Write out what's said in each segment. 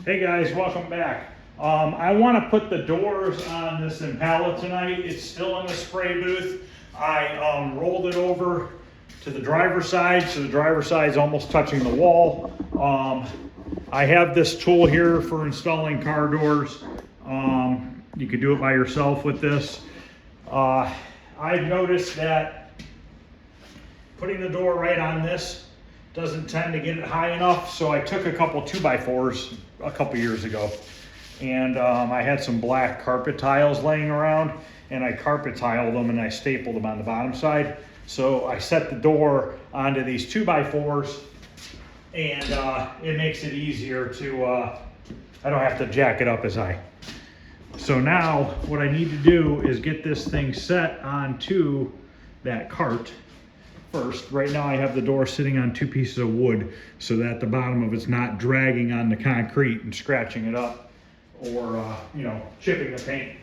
Hey guys, welcome back. I want to put the doors on this Impala tonight. It's still in the spray booth. I rolled it over to the driver's side, so the driver's side is almost touching the wall. I have this tool here for installing car doors. You could do it by yourself with this. I've noticed that putting the door right on this doesn't tend to get it high enough, so I took a couple 2x4s a couple years ago, and I had some black carpet tiles laying around, and I carpet tiled them and I stapled them on the bottom side. So I set the door onto these 2x4s, and it makes it easier to, I don't have to jack it up as high. So now what I need to do is get this thing set onto that cart first. Right now I have the door sitting on 2 pieces of wood so that the bottom of it's not dragging on the concrete and scratching it up or chipping the paint.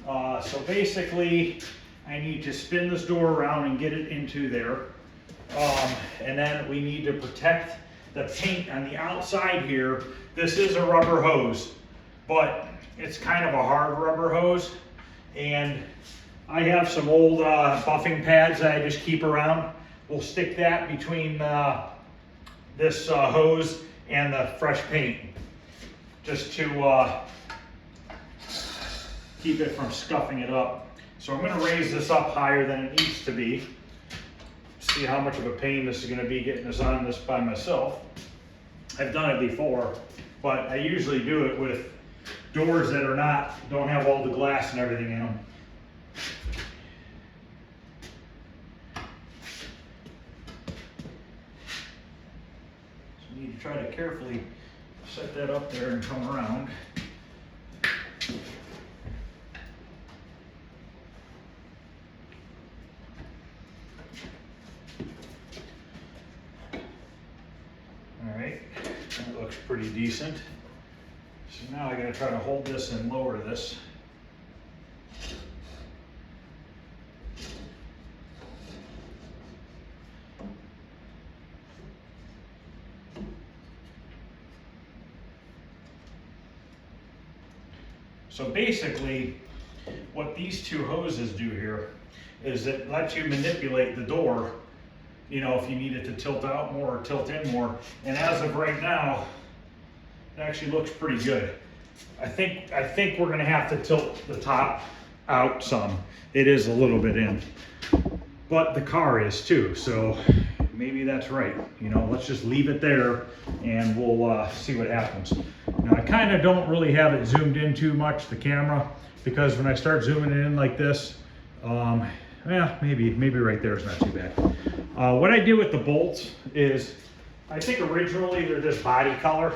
So basically I need to spin this door around and get it into there. And then we need to protect the paint on the outside here. This is a rubber hose, but it's kind of a hard rubber hose, and I have some old buffing pads that I just keep around. We'll stick that between this hose and the fresh paint, just to keep it from scuffing it up. So I'm gonna raise this up higher than it needs to be. See how much of a pain this is gonna be getting this on this by myself. I've done it before, but I usually do it with doors that don't have all the glass and everything in them. You need to try to carefully set that up there and come around. All right, that looks pretty decent. So now I gotta try to hold this and lower this. So basically, what these two hoses do here is it lets you manipulate the door, if you need it to tilt out more or tilt in more. And as of right now, it actually looks pretty good. I think we're gonna have to tilt the top out some. It is a little bit in, but the car is too, so maybe that's right. Let's just leave it there and we'll see what happens. Now I kind of don't really have it zoomed in too much, the camera, because when I start zooming it in like this, maybe right there is not too bad. What I do with the bolts is, I think originally they're just body color,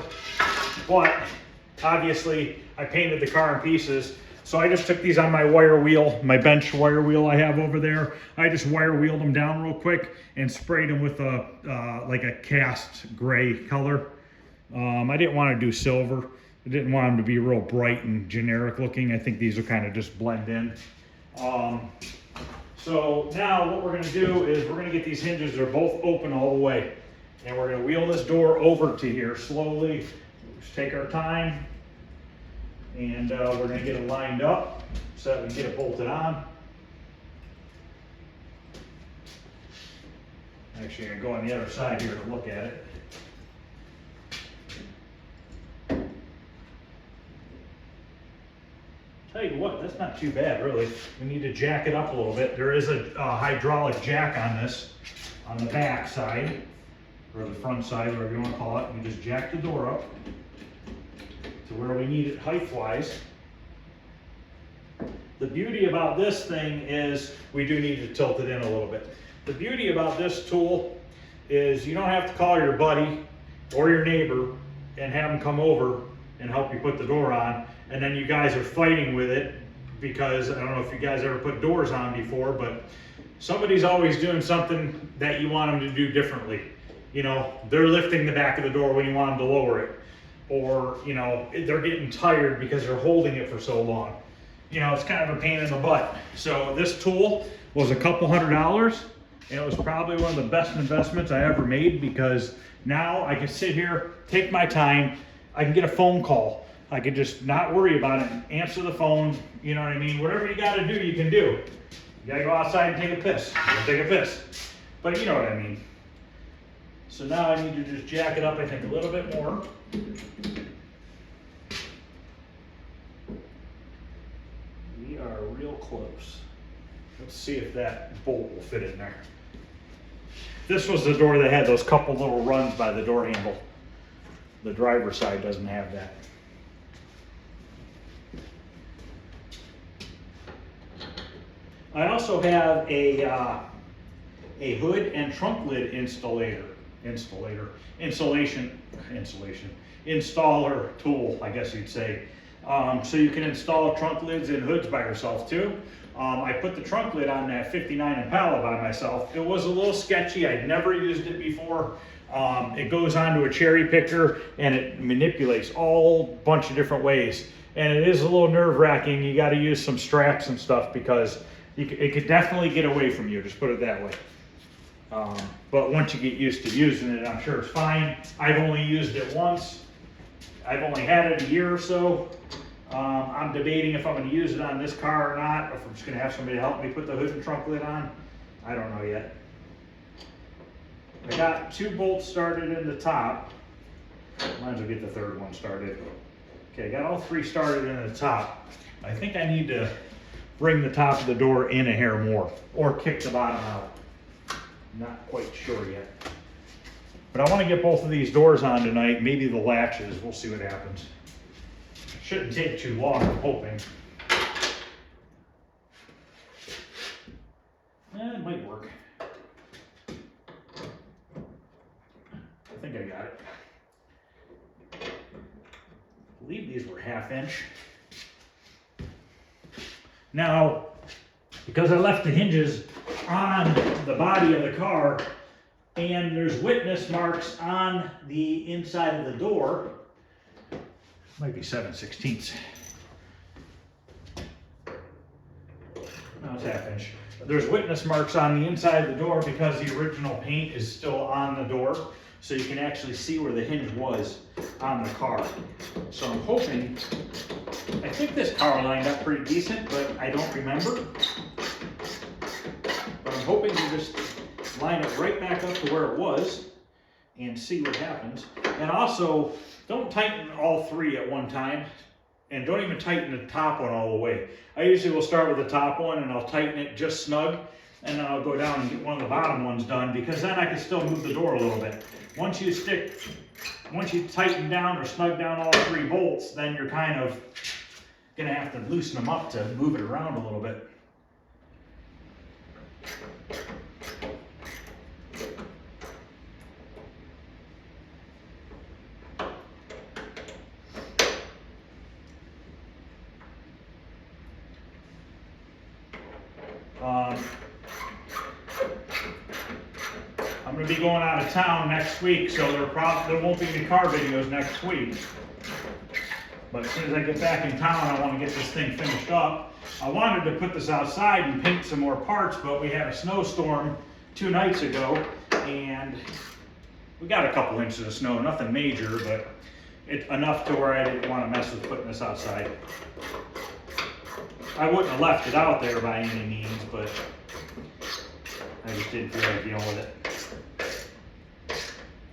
but obviously I painted the car in pieces. So I just took these on my wire wheel, my bench wire wheel I have over there. I just wire wheeled them down real quick and sprayed them with like a cast gray color. I didn't want to do silver. I didn't want them to be real bright and generic looking. I think these will kind of just blend in. So now what we're going to do is we're going to get these hinges, they're both open all the way. And we're going to wheel this door over to here slowly. Just take our time. And we're going to get it lined up so that we can get it bolted on. Actually, I'm going to go on the other side here to look at it. Tell you what, that's not too bad, really. We need to jack it up a little bit. There is a hydraulic jack on this, on the back side, or the front side, whatever you want to call it. We just jack the door up to where we need it height-wise. The beauty about this thing is we do need to tilt it in a little bit. The beauty about this tool is you don't have to call your buddy or your neighbor and have them come over and help you put the door on, and then you guys are fighting with it because I don't know if you guys ever put doors on before, but somebody's always doing something that you want them to do differently. They're lifting the back of the door when you want them to lower it. Or, they're getting tired because they're holding it for so long. It's kind of a pain in the butt. So this tool was a couple $100, and it was probably one of the best investments I ever made because Now I can sit here, take my time. I can get a phone call. I can just not worry about it, answer the phone, you know what I mean? Whatever you gotta do, you can do. You gotta go outside and take a piss, take a piss. But you know what I mean. So now I need to just jack it up, I think, a little bit more. We are real close. Let's see if that bolt will fit in there. This was the door that had those couple little runs by the door handle. The driver's side doesn't have that. I also have a hood and trunk lid installer tool, I guess you'd say. So you can install trunk lids and hoods by yourself too. I put the trunk lid on that 59 Impala by myself. It was a little sketchy. I'd never used it before. It goes onto a cherry picker and it manipulates all bunch of different ways. And it is a little nerve-wracking. You got to use some straps and stuff because it could definitely get away from you, just put it that way. But once you get used to using it, I'm sure it's fine. I've only used it once. I've only had it a year or so. I'm debating if I'm going to use it on this car or not, or if I'm just going to have somebody help me put the hood and trunk lid on. I don't know yet. I got 2 bolts started in the top. Might as well get the third one started. Okay, I got all 3 started in the top. I think I need to bring the top of the door in a hair more, or kick the bottom out. Not quite sure yet. But I want to get both of these doors on tonight, maybe the latches, we'll see what happens. Shouldn't take too long, I'm hoping. It might work. I think I got it. I believe these were 1/2 inch. Now, because I left the hinges on the body of the car, and there's witness marks on the inside of the door, might be 7/16. No, it's 1/2 inch. There's witness marks on the inside of the door because the original paint is still on the door, so you can actually see where the hinge was on the car. So I'm hoping, I think this car lined up pretty decent, but I don't remember. But I'm hoping to just line it right back up to where it was and see what happens. And also, don't tighten all 3 at one time, and don't even tighten the top one all the way. I usually will start with the top one and I'll tighten it just snug, and then I'll go down and get one of the bottom ones done, because then I can still move the door a little bit. Once you tighten down or snug down all 3 bolts, then you're kind of gonna have to loosen them up to move it around a little bit. I'm going to be going out of town next week, so there won't be any car videos next week. But as soon as I get back in town, I want to get this thing finished up. I wanted to put this outside and paint some more parts, but we had a snowstorm 2 nights ago, and we got a couple inches of snow, nothing major, but enough to where I didn't want to mess with putting this outside. I wouldn't have left it out there by any means, but I just didn't feel like dealing with it.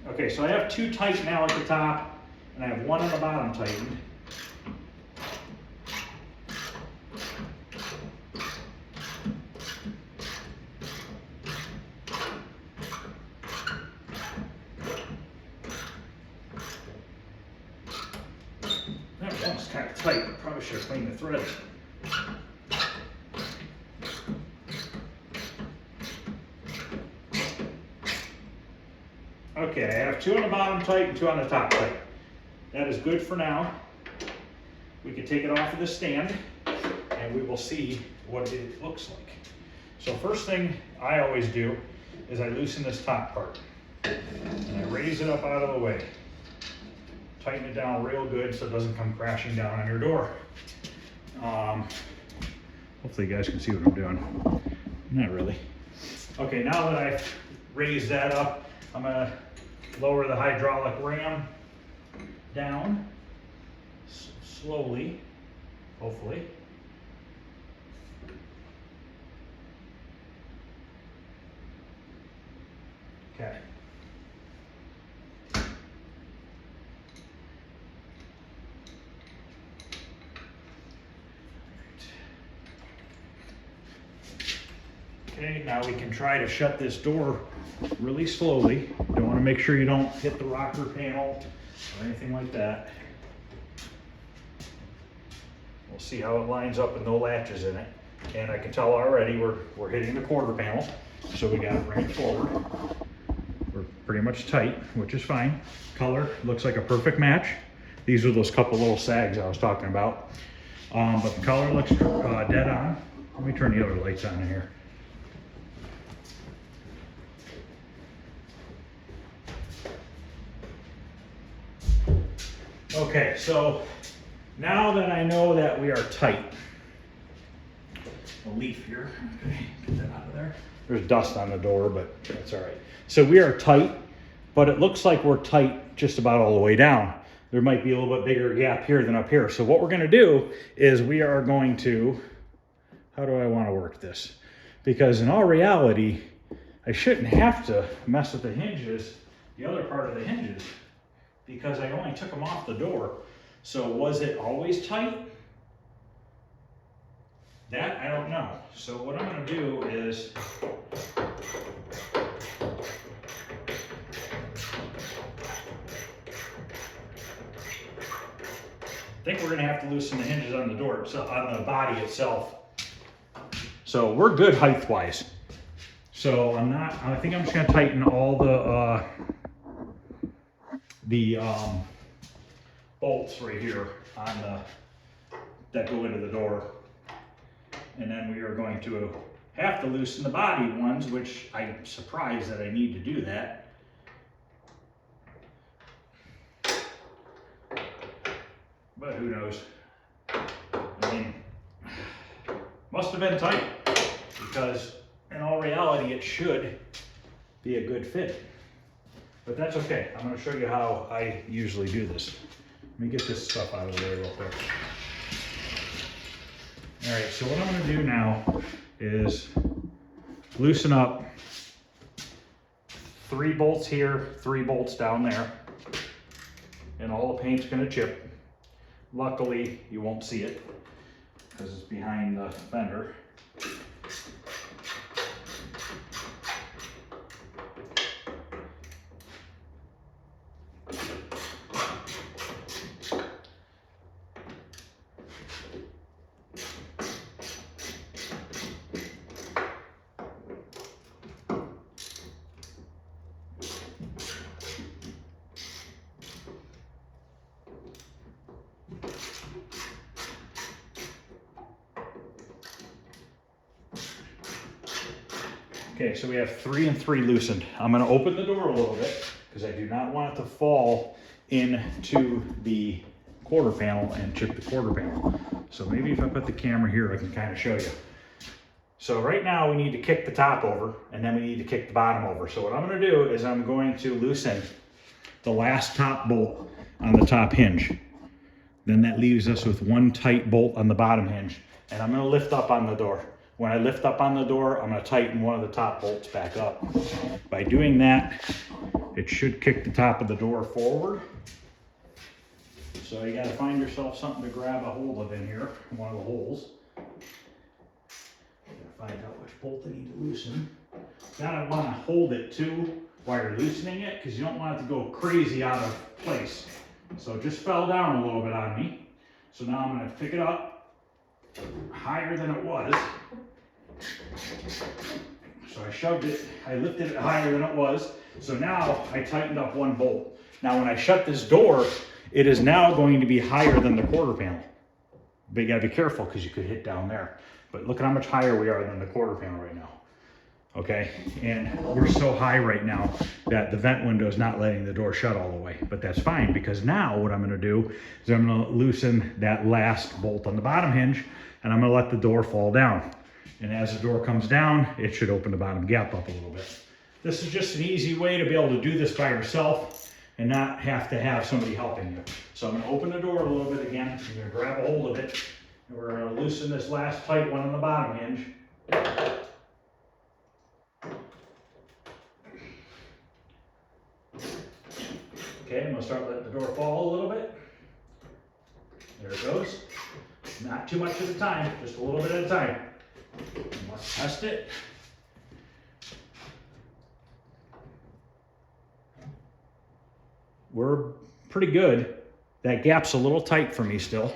Okay, so I have 2 tight now at the top, and I have 1 on the bottom tightened. That one's kind of tight, I probably should have cleaned the threads. Okay, I have 2 on the bottom tight and 2 on the top tight. That is good for now. We can take it off of the stand and we will see what it looks like. So first thing I always do is I loosen this top part and I raise it up out of the way. Tighten it down real good so it doesn't come crashing down on your door. Hopefully you guys can see what I'm doing. Not really. Okay, now that I've raised that up, I'm gonna lower the hydraulic ram down slowly, hopefully. Okay. Okay, now we can try to shut this door really slowly. You want to make sure you don't hit the rocker panel or anything like that. We'll see how it lines up with no latches in it. And I can tell already we're hitting the quarter panel, so we got it right forward. We're pretty much tight, which is fine. Color looks like a perfect match. These are those couple little sags I was talking about. But the color looks dead on. Let me turn the other lights on in here. Okay, so now that I know that we are tight, a leaf here, okay, get that out of there. There's dust on the door, but that's all right. So we are tight, but it looks like we're tight just about all the way down. There might be a little bit bigger gap here than up here. So what we're gonna do is we are going to, how do I wanna work this? Because in all reality, I shouldn't have to mess with the hinges, the other part of the hinges, because I only took them off the door. So was it always tight? That I don't know. So what I'm gonna do is, I think we're gonna have to loosen the hinges on the door, so on the body itself. So we're good height-wise. So I think I'm just gonna tighten all the bolts right here on that go into the door. And then we are going to have to loosen the body ones, which I'm surprised that I need to do that. But who knows? I mean, must have been tight, because in all reality, it should be a good fit. But that's okay. I'm going to show you how I usually do this. Let me get this stuff out of the way real quick. All right, so what I'm going to do now is loosen up 3 bolts here, 3 bolts down there, and all the paint's going to chip. Luckily, you won't see it because it's behind the fender. Okay, so we have 3 and 3 loosened. I'm going to open the door a little bit because I do not want it to fall into the quarter panel and chip the quarter panel. So maybe if I put the camera here, I can kind of show you. So right now we need to kick the top over, and then we need to kick the bottom over. So what I'm going to do is I'm going to loosen the last top bolt on the top hinge. Then that leaves us with 1 tight bolt on the bottom hinge. And I'm going to lift up on the door. When I lift up on the door, I'm going to tighten one of the top bolts back up. By doing that, it should kick the top of the door forward. So you got to find yourself something to grab a hold of in here, one of the holes. You got to find out which bolt I need to loosen. Gotta want to hold it too while you're loosening it, because you don't want it to go crazy out of place. So it just fell down a little bit on me. So now I'm going to pick it up higher than it was. So I shoved it, I lifted it higher than it was. So now I tightened up 1 bolt. Now when I shut this door, it is now going to be higher than the quarter panel. But you gotta be careful because you could hit down there. But look at how much higher we are than the quarter panel right now. Okay, and we're so high right now that the vent window is not letting the door shut all the way. But that's fine, because now what I'm gonna do is I'm gonna loosen that last bolt on the bottom hinge, and I'm gonna let the door fall down. And as the door comes down, it should open the bottom gap up a little bit. This is just an easy way to be able to do this by yourself and not have to have somebody helping you. So I'm gonna open the door a little bit again. I'm gonna grab a hold of it, and we're gonna loosen this last tight one on the bottom hinge. Okay, I'm gonna start letting the door fall a little bit. There it goes. Not too much at a time, just a little bit at a time. Let's test it. We're pretty good. That gap's a little tight for me still.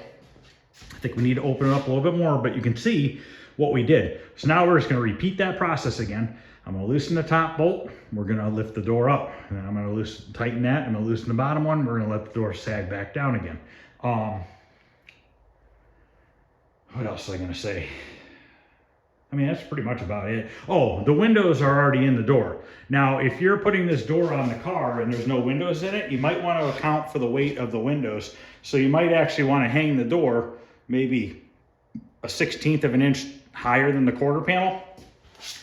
I think we need to open it up a little bit more, but you can see what we did. So now we're just gonna repeat that process again. I'm gonna loosen the top bolt. We're gonna lift the door up. And I'm gonna tighten that. I'm gonna loosen the bottom one. We're gonna let the door sag back down again. What else was I gonna say? I mean, that's pretty much about it. Oh, the windows are already in the door. Now, if you're putting this door on the car and there's no windows in it, you might want to account for the weight of the windows. So you might actually want to hang the door maybe a 1/16 of an inch higher than the quarter panel,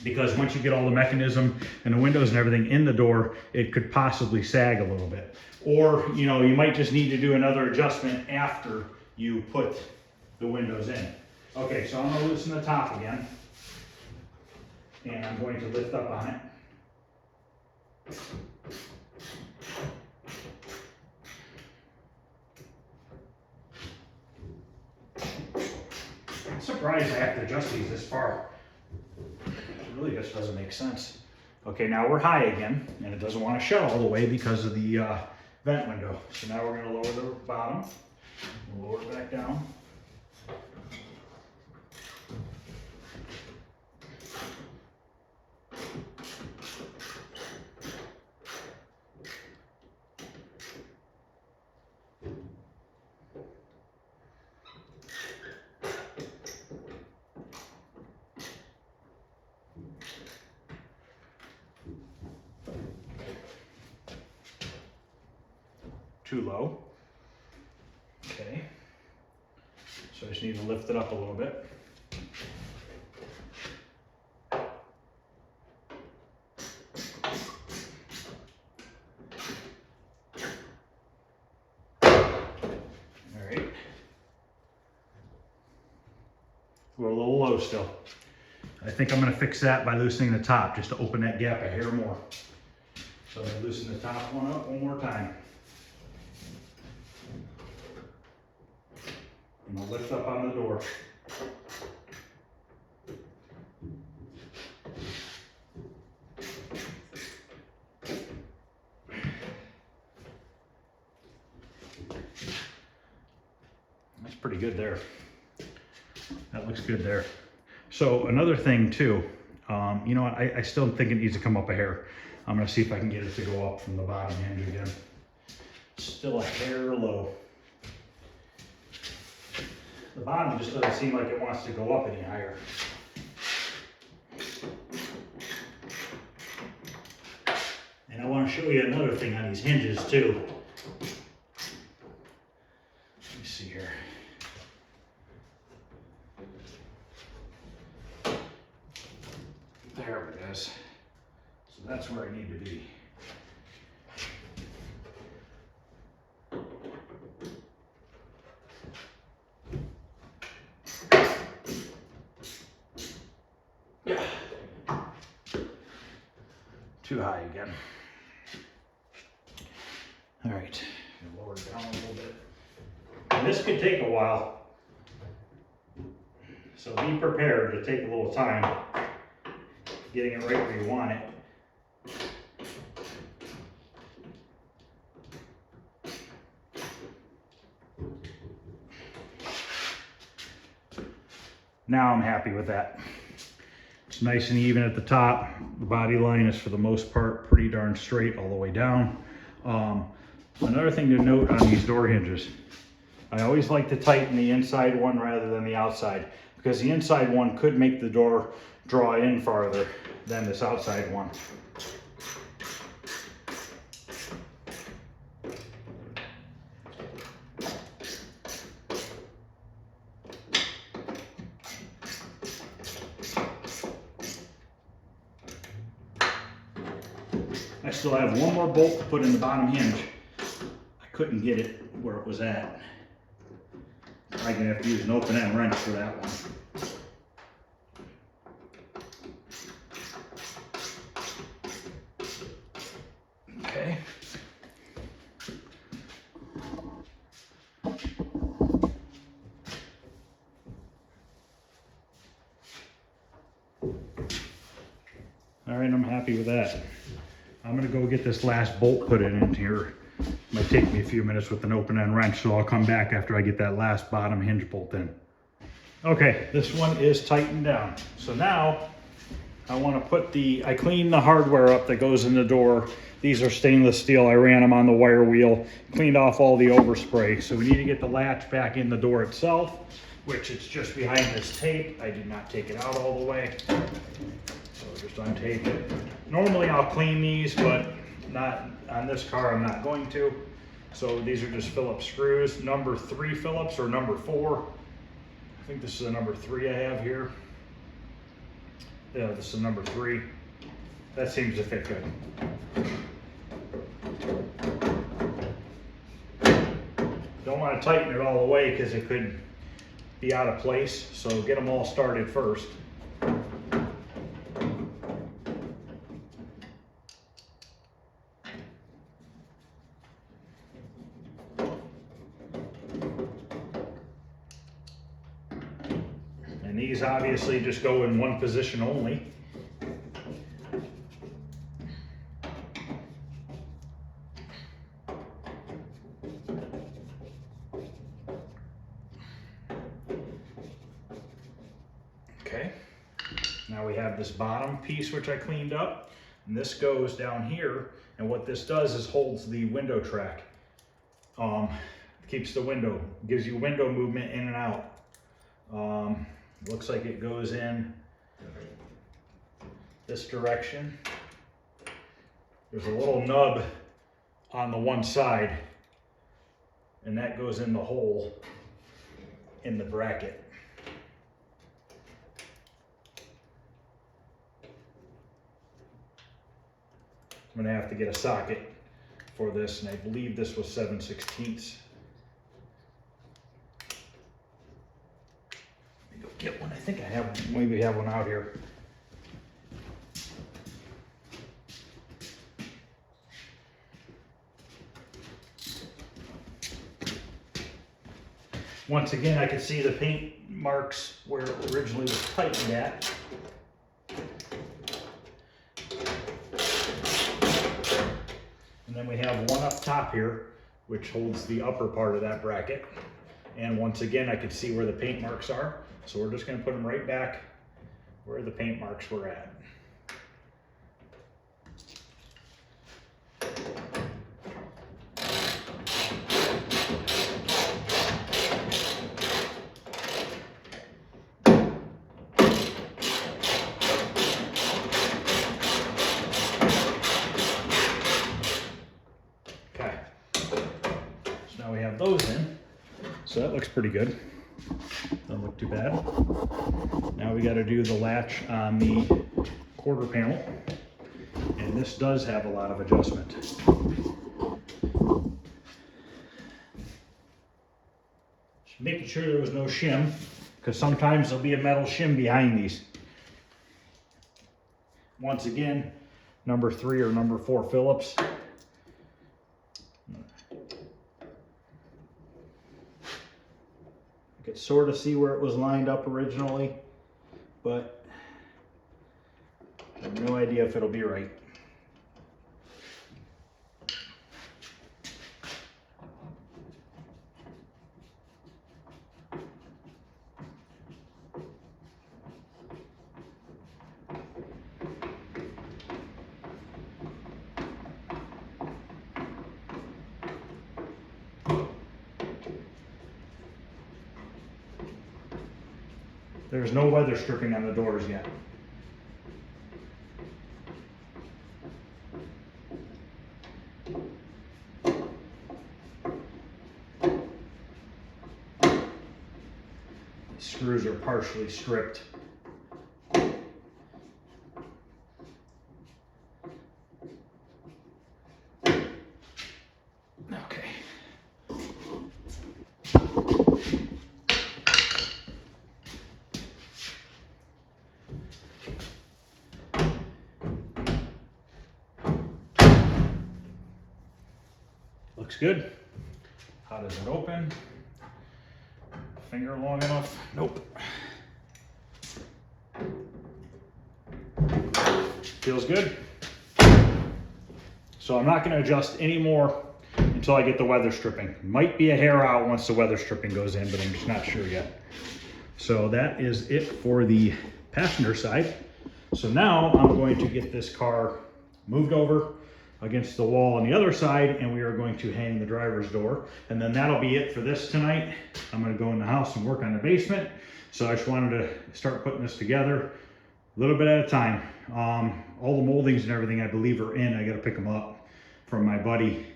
because once you get all the mechanism and the windows and everything in the door, it could possibly sag a little bit. Or, you know, you might just need to do another adjustment after you put the windows in. Okay, so I'm gonna loosen the top again, and I'm going to lift up on it. I'm surprised I have to adjust these this far. It really just doesn't make sense. Okay, now we're high again, and it doesn't want to shut all the way because of the vent window. So now we're going to lower the bottom, we'll lower it back down. Too low. Okay. So I just need to lift it up a little bit. All right. We're a little low still. I think I'm going to fix that by loosening the top just to open that gap a hair more. So I'm going to loosen the top one up one more time. I'm going to lift up on the door. That's pretty good there. That looks good there. So another thing too, you know, I still think it needs to come up a hair. I'm going to see if I can get it to go up from the bottom hinge again. Still a hair low. The bottom just doesn't seem like it wants to go up any higher. And I want to show you another thing on these hinges too. Let me see here. There it is. So that's where I need to be. Too high again. All right, lower it down a little bit. And this could take a while, so be prepared to take a little time getting it right where you want it. Now I'm happy with that. It's nice and even at the top. The body line is for the most part pretty darn straight all the way down. Another thing to note on these door hinges, I always like to tighten the inside one rather than the outside, because the inside one could make the door draw in farther than this outside one. still have one more bolt to put in the bottom hinge. I couldn't get it where it was at. I'm gonna have to use an open end wrench for that one. Okay. All right, I'm happy with that. I'm gonna go get this last bolt put in here. It might take me a few minutes with an open end wrench, so I'll come back after I get that last bottom hinge bolt in. Okay, this one is tightened down. So now I want to put I cleaned the hardware up that goes in the door. These are stainless steel. I ran them on the wire wheel, cleaned off all the overspray. So we need to get the latch back in the door itself, which it's just behind this tape. I did not take it out all the way. So just untape it. Normally I'll clean these, but not on this car, I'm not going to. So these are just Phillips screws, number 3 Phillips or number 4. I think this is a number 3 I have here. Yeah, this is number 3. That seems to fit good. Don't want to tighten it all the way because it could be out of place. So get them all started first. And these obviously just go in one position only. Okay, now we have this bottom piece which I cleaned up, and this goes down here, and what this does is holds the window track. Keeps the window, gives you window movement in and out. Looks like it goes in this direction. There's a little nub on the one side, and that goes in the hole in the bracket. I'm gonna have to get a socket for this, and I believe this was 7/16. Let me go get one. I think I have, maybe have one out here. Once again, I can see the paint marks where it originally was tightened at. And then we have one up top here, which holds the upper part of that bracket. And once again, I can see where the paint marks are. So we're just gonna put them right back where the paint marks were at. Those in, so that looks pretty good. Doesn't look too bad. Now we got to do the latch on the quarter panel, and this does have a lot of adjustment. Just making sure there was no shim, because sometimes there'll be a metal shim behind these. Once again, number 3 or number 4 Phillips. I could sort of see where it was lined up originally, but I have no idea if it'll be right. There's no weather stripping on the doors yet. The screws are partially stripped. good. How does it open? Finger long enough? Nope. Feels good. So I'm not going to adjust any more until I get the weather stripping. Might be a hair out once the weather stripping goes in, but I'm just not sure yet. So that is it for the passenger side. So now I'm going to get this car moved over against the wall on the other side, and we are going to hang the driver's door. And then that'll be it for this tonight. I'm going to go in the house and work on the basement. So I just wanted to start putting this together a little bit at a time. All the moldings and everything I believe are in. I got to pick them up from my buddy.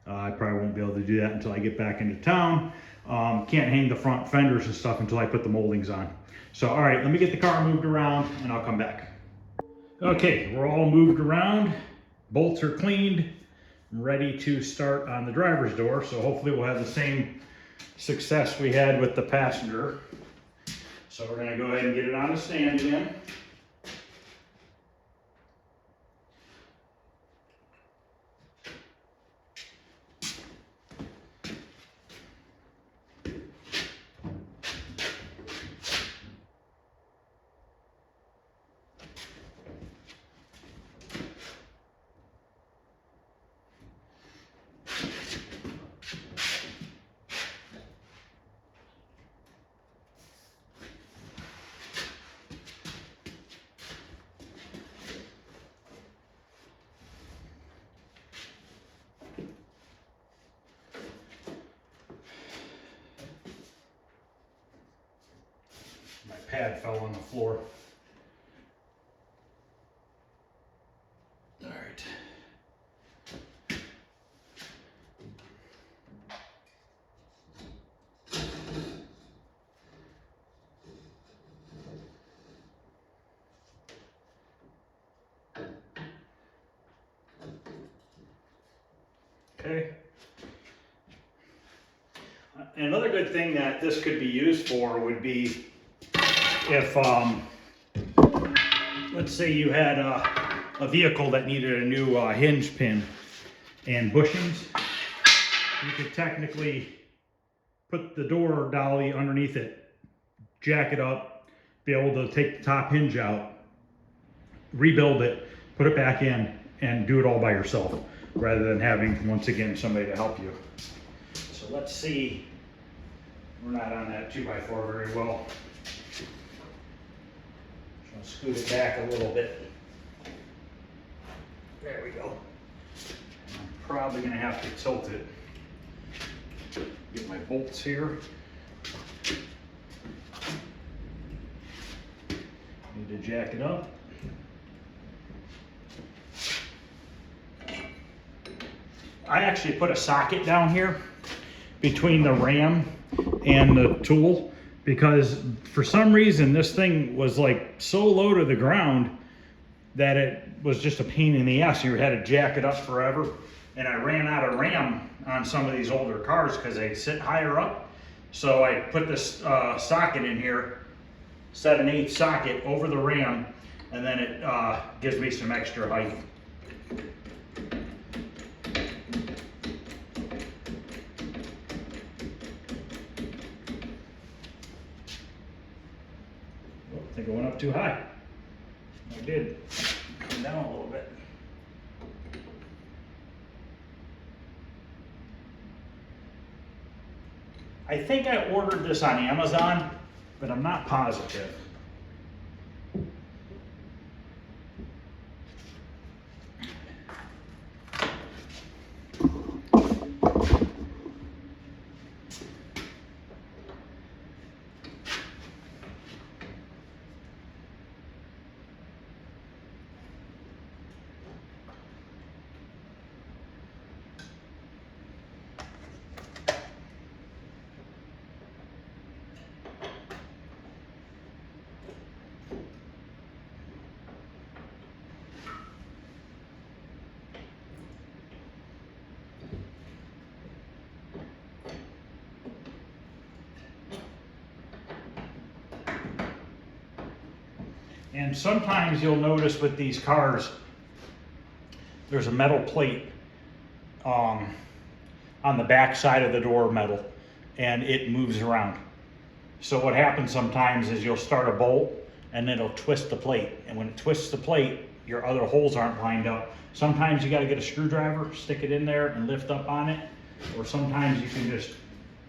I probably won't be able to do that until I get back into town. Can't hang the front fenders and stuff until I put the moldings on. So, all right, let me get the car moved around and I'll come back. Okay, we're all moved around. Bolts are cleaned. I'm ready to start on the driver's door. So hopefully we'll have the same success we had with the passenger. So we're gonna go ahead and get it on the stand again. My pad fell on the floor. All right. Okay. Another good thing that this could be used for would be if, let's say you had a vehicle that needed a new hinge pin and bushings, you could technically put the door dolly underneath it, jack it up, be able to take the top hinge out, rebuild it, put it back in, and do it all by yourself, rather than having, once again, somebody to help you. So let's see. We're not on that 2x4 very well. I'll scoot it back a little bit. There we go. I'm probably going to have to tilt it. Get my bolts here. Need to jack it up. I actually put a socket down here between the ram and the tool, because for some reason this thing was like so low to the ground that it was just a pain in the ass. You had to jack it up forever, and I ran out of ram on some of these older cars because they sit higher up. So I put this socket in here, set an 1/8 socket over the ram, and then it gives me some extra height. I think I went up too high. I did. Come down a little bit. I think I ordered this on Amazon, but I'm not positive. And sometimes you'll notice with these cars, there's a metal plate on the back side of the door metal, and it moves around. So what happens sometimes is you'll start a bolt and then it'll twist the plate. And when it twists the plate, your other holes aren't lined up. Sometimes you gotta get a screwdriver, stick it in there and lift up on it. Or sometimes you can just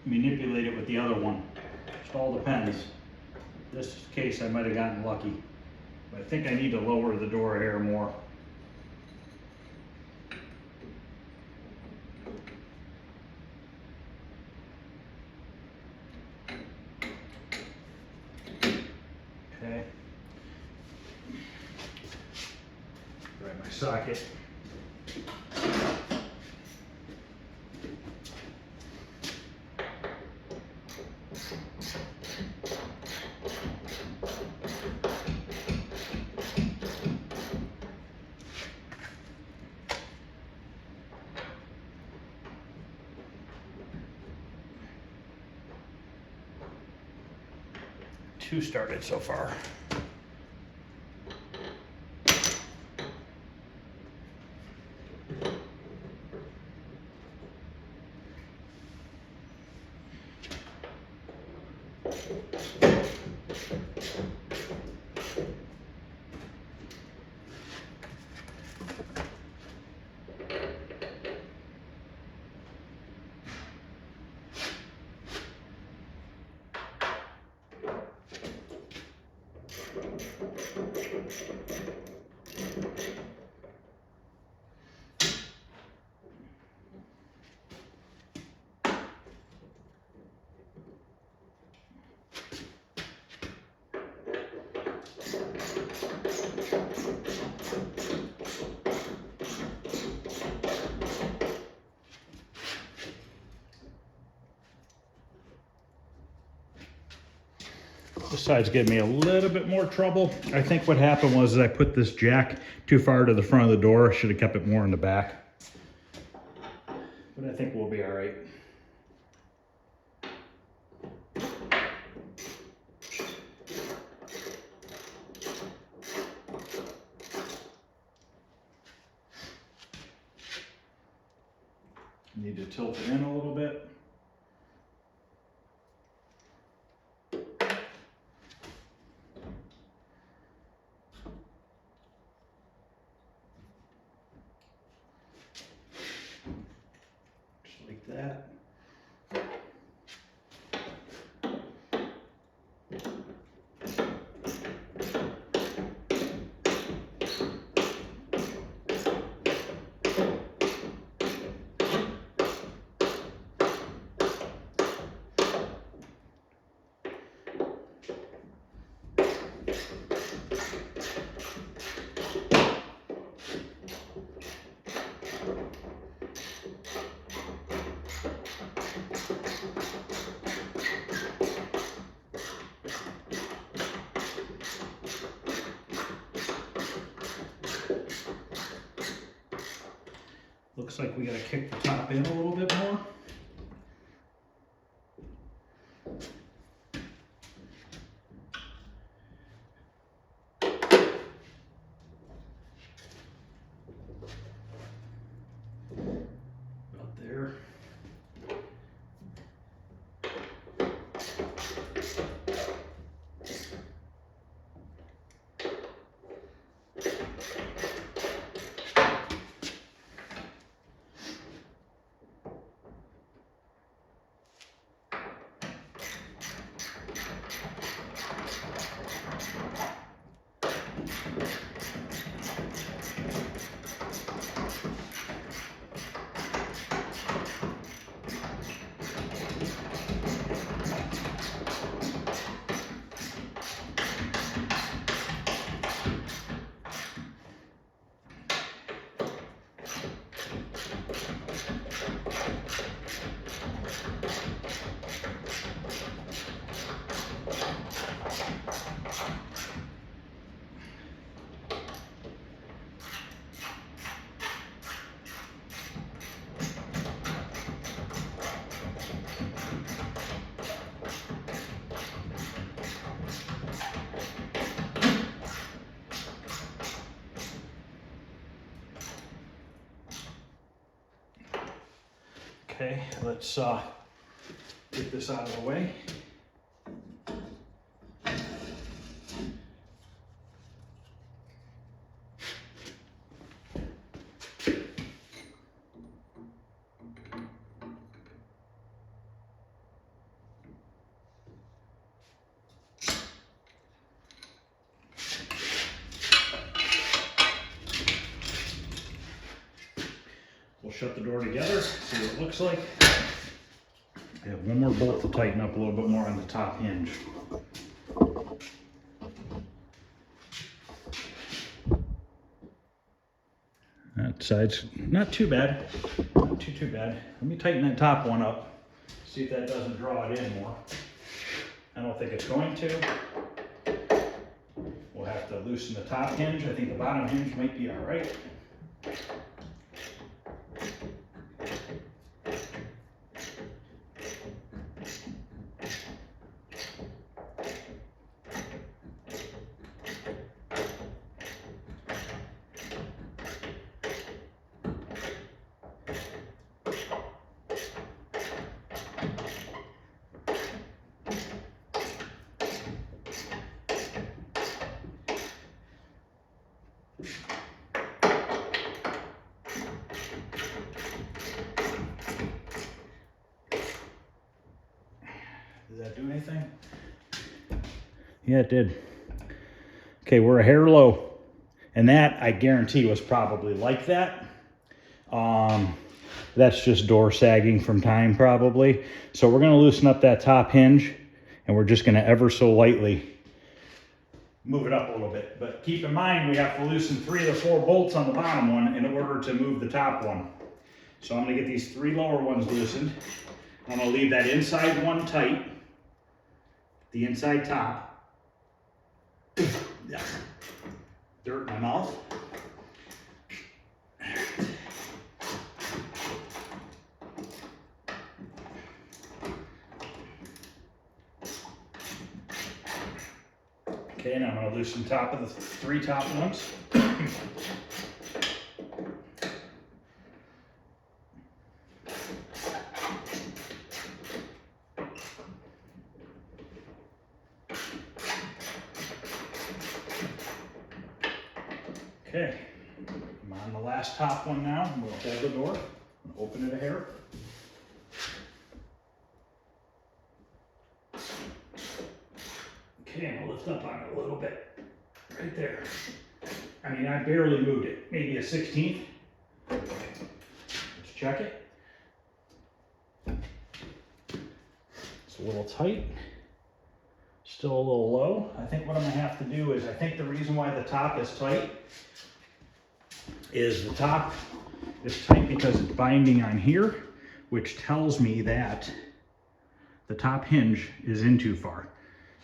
manipulate it with the other one. It all depends. In this case, I might have gotten lucky. But I think I need to lower the door hair more. Okay. Grab my socket. Two started so far. This side's giving me a little bit more trouble. I think what happened was I put this jack too far to the front of the door. I should have kept it more in the back. But I think we'll be all right. Need to tilt it in a little bit. Like that. Looks like we gotta kick the top in a little bit more. About there. Okay, let's get this out of the way. We'll shut the door together, see what it looks like. I have one more bolt to tighten up a little bit more on the top hinge. That side's not too bad, not too bad. Let me tighten that top one up, see if that doesn't draw it in more. I don't think it's going to. We'll have to loosen the top hinge. I think the bottom hinge might be all right. Does that do anything? Yeah, it did. Okay, we're a hair low. And that, I guarantee, was probably like that. That's just door sagging from time, probably. So we're gonna loosen up that top hinge, and we're just gonna ever so lightly move it up a little bit. But keep in mind, we have to loosen 3 of the 4 bolts on the bottom one in order to move the top one. So I'm gonna get these 3 lower ones loosened. I'm gonna leave that inside one tight, the inside top. Yeah. Dirt in my mouth. Okay, now I'm going to loosen top of the 3 top ones. Okay, I'm on the last top one now. I'm going to hold the door and open it a hair. Okay, I'm going to lift up on it a little bit. Right there. I mean, I barely moved it. Maybe a 16th. Let's check it. It's a little tight. Still a little low. I think what I'm going to have to do is, I think the reason why the top is tight is the top is tight because it's binding on here, which tells me that the top hinge is in too far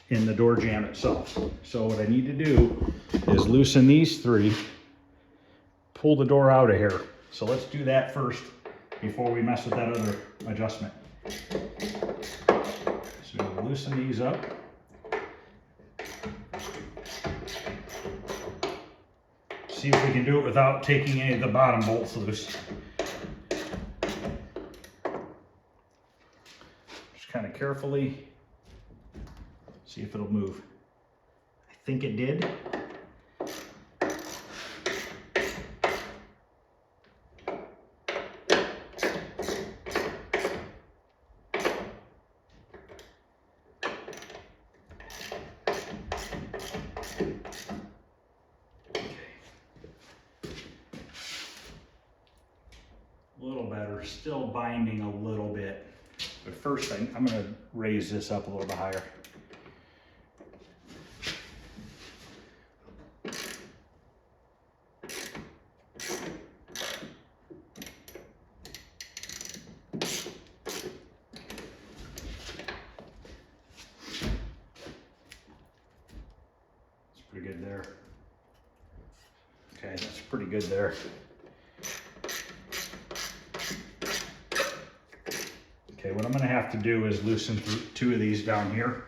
in the door jamb itself. So what I need to do is loosen these 3, pull the door out of here. So let's do that first before we mess with that other adjustment. So we'll loosen these up. See if we can do it without taking any of the bottom bolts loose. Just kind of carefully see if it'll move. I think it did. A little better, still binding a little bit. But first I'm gonna raise this up a little bit higher. It's pretty good there. Okay, that's pretty good there. Okay, what I'm going to have to do is loosen through 2 of these down here.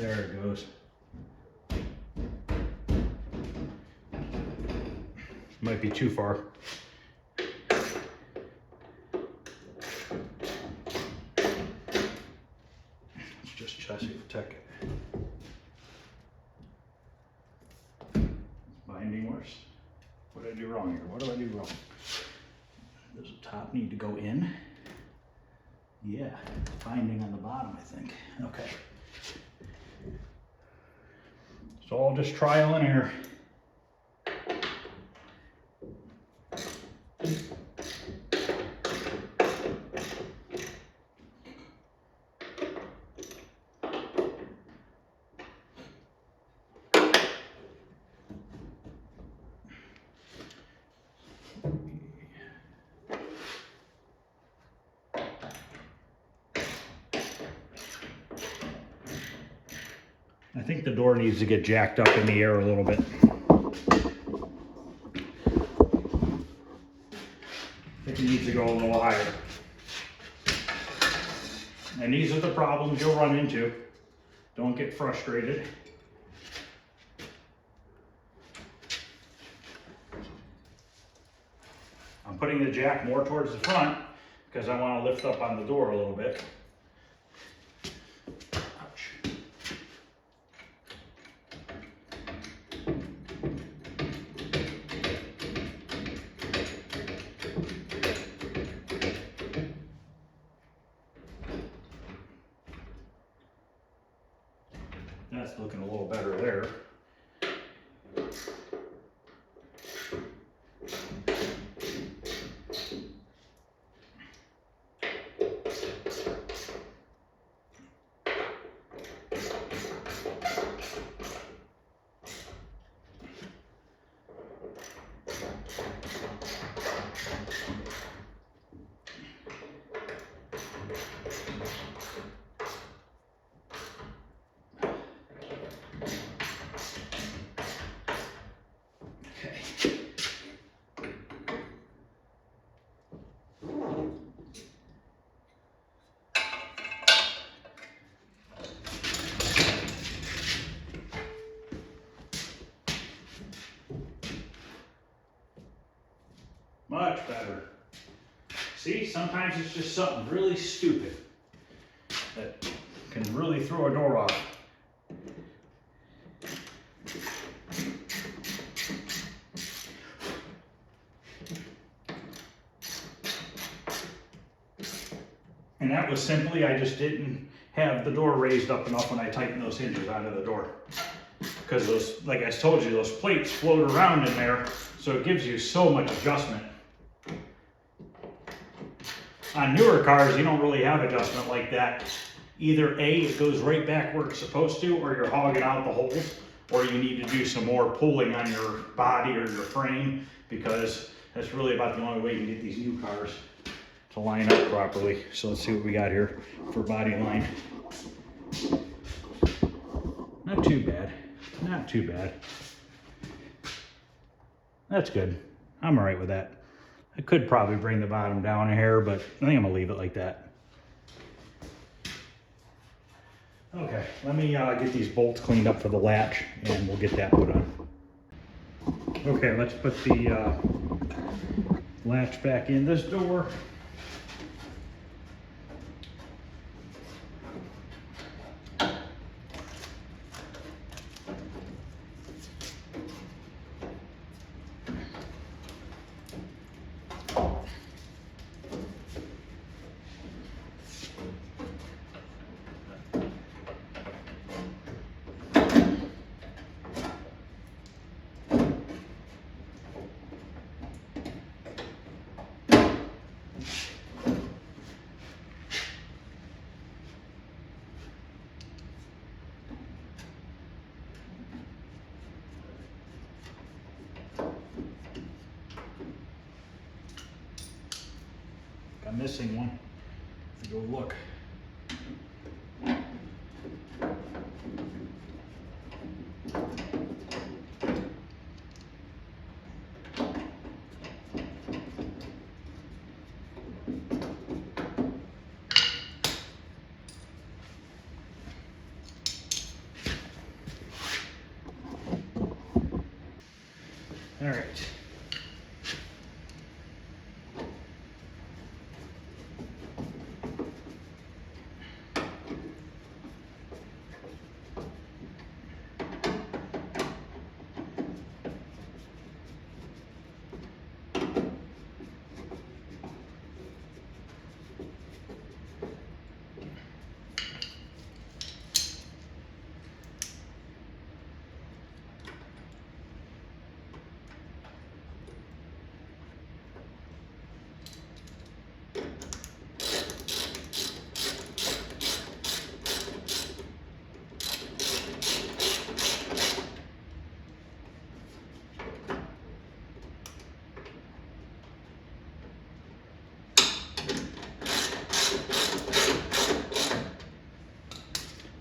There it goes. Might be too far. It's just chassis protect it. Binding worse. What did I do wrong here? What do I do wrong? Does the top need to go in? Yeah, binding on the bottom, I think. Okay. So all just trial and error. I think the door needs to get jacked up in the air a little bit. I think it needs to go a little higher. And these are the problems you'll run into. Don't get frustrated. I'm putting the jack more towards the front because I want to lift up on the door a little bit. That's looking a little better there. Much better. See, sometimes it's just something really stupid that can really throw a door off. And that was simply, I just didn't have the door raised up enough when I tightened those hinges onto the door. Because those, like I told you, those plates float around in there, so it gives you so much adjustment. On newer cars, you don't really have adjustment like that. Either A, it goes right back where it's supposed to, or you're hogging out the holes, or you need to do some more pulling on your body or your frame, because that's really about the only way you can get these new cars to line up properly. So let's see what we got here for body line. Not too bad, not too bad. That's good. I'm all right with that. I could probably bring the bottom down a hair, but I think I'm gonna leave it like that. Okay, let me get these bolts cleaned up for the latch and we'll get that put on. Okay, let's put the latch back in this door. I'm missing one. Go look. All right.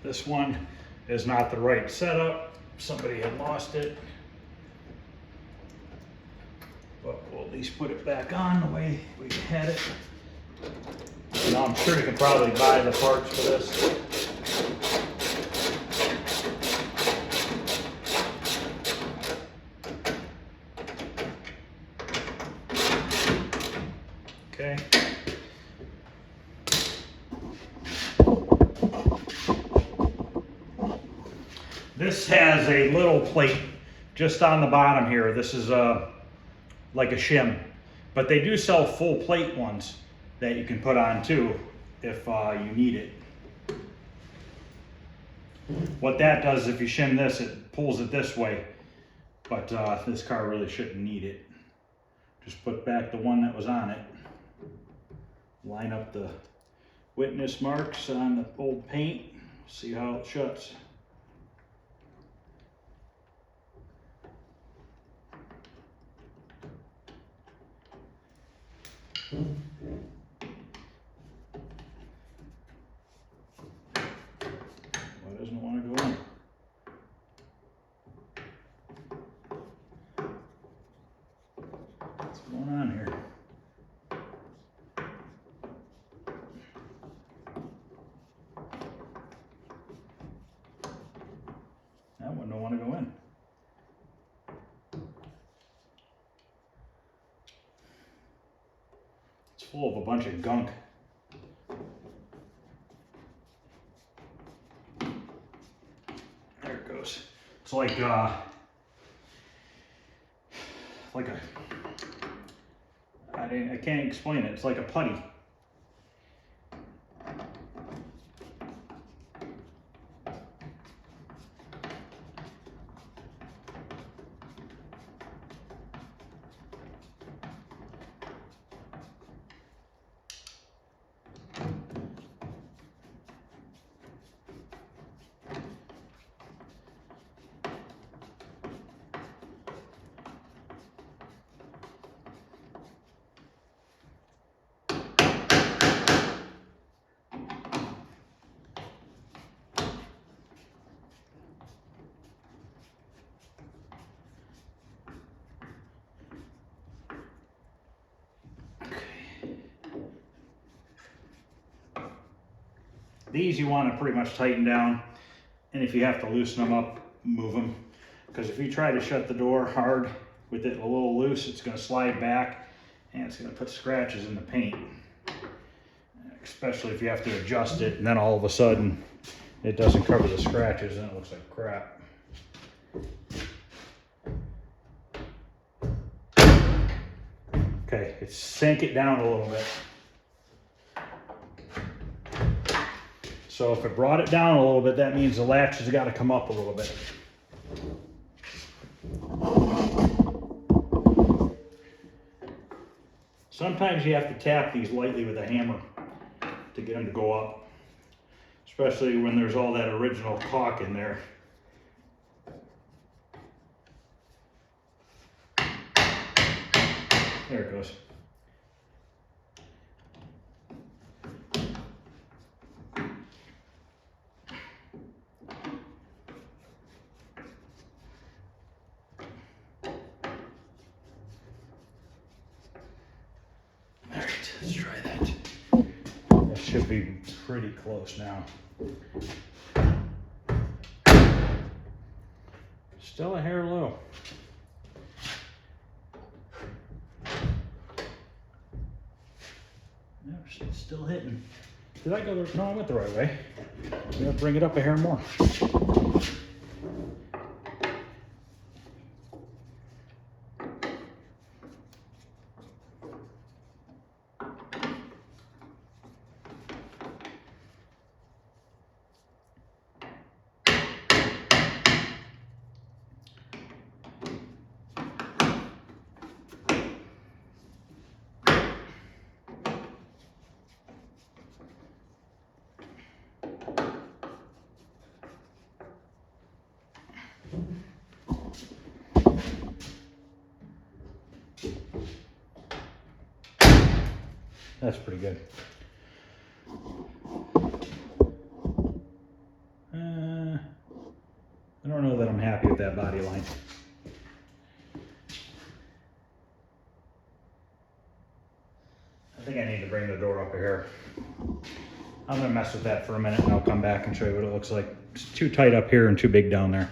This one is not the right setup. Somebody had lost it. But we'll at least put it back on the way we had it. Now I'm sure you can probably buy the parts for this. Okay. This has a little plate just on the bottom here. This is like a shim, but they do sell full plate ones that you can put on too if you need it. What that does, if you shim this, it pulls it this way, but this car really shouldn't need it. Just put back the one that was on it. Line up the witness marks on the old paint. See how it shuts. Why doesn't it want to go in? What's going on here? That one don't want to go in. It's full of a bunch of gunk. There it goes. It's like a, I can't explain it. It's like a putty. These you want to pretty much tighten down, and if you have to loosen them up, move them. Because if you try to shut the door hard with it a little loose, it's going to slide back and it's going to put scratches in the paint. Especially if you have to adjust it and then all of a sudden it doesn't cover the scratches and it looks like crap. Okay, it's sank it down a little bit. So if it brought it down a little bit, that means the latch has got to come up a little bit. Sometimes you have to tap these lightly with a hammer to get them to go up, especially when there's all that original caulk in there. There it goes. Let's try that. That should be pretty close now. Still a hair low. Shit's still hitting. Did I go the, no, I went the right way. I'm gonna bring it up a hair more. That's pretty good. I don't know that I'm happy with that body line. I think I need to bring the door up here. I'm gonna mess with that for a minute and I'll come back and show you what it looks like. It's too tight up here and too big down there.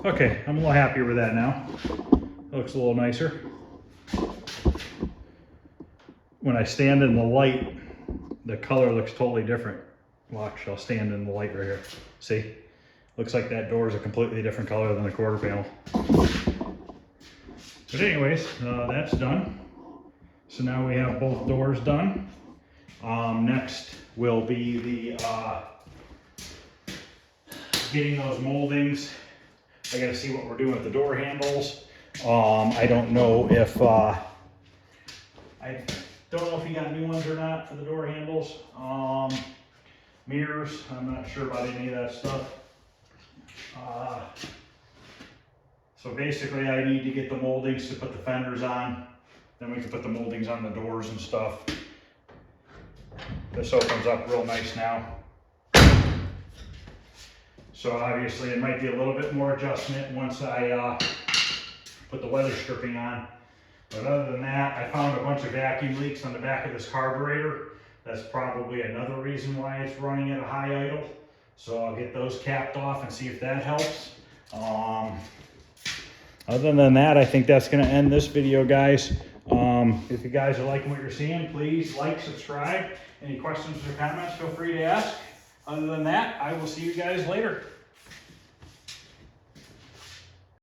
Okay, I'm a little happier with that now. It looks a little nicer. When I stand in the light, the color looks totally different. Watch, I'll stand in the light right here. See? Looks like that door is a completely different color than the quarter panel. But anyways, that's done. So now we have both doors done. Next will be the getting those moldings. I gotta see what we're doing with the door handles. I don't know if you got new ones or not for the door handles. Mirrors, I'm not sure about any of that stuff. So basically I need to get the moldings to put the fenders on. Then we can put the moldings on the doors and stuff. This opens up real nice now. So obviously it might be a little bit more adjustment once I put the weather stripping on. But other than that, I found a bunch of vacuum leaks on the back of this carburetor. That's probably another reason why it's running at a high idle. So I'll get those capped off and see if that helps. Other than that, I think that's gonna end this video, guys. If you guys are liking what you're seeing, please like, subscribe. Any questions or comments, feel free to ask. Other than that, I will see you guys later.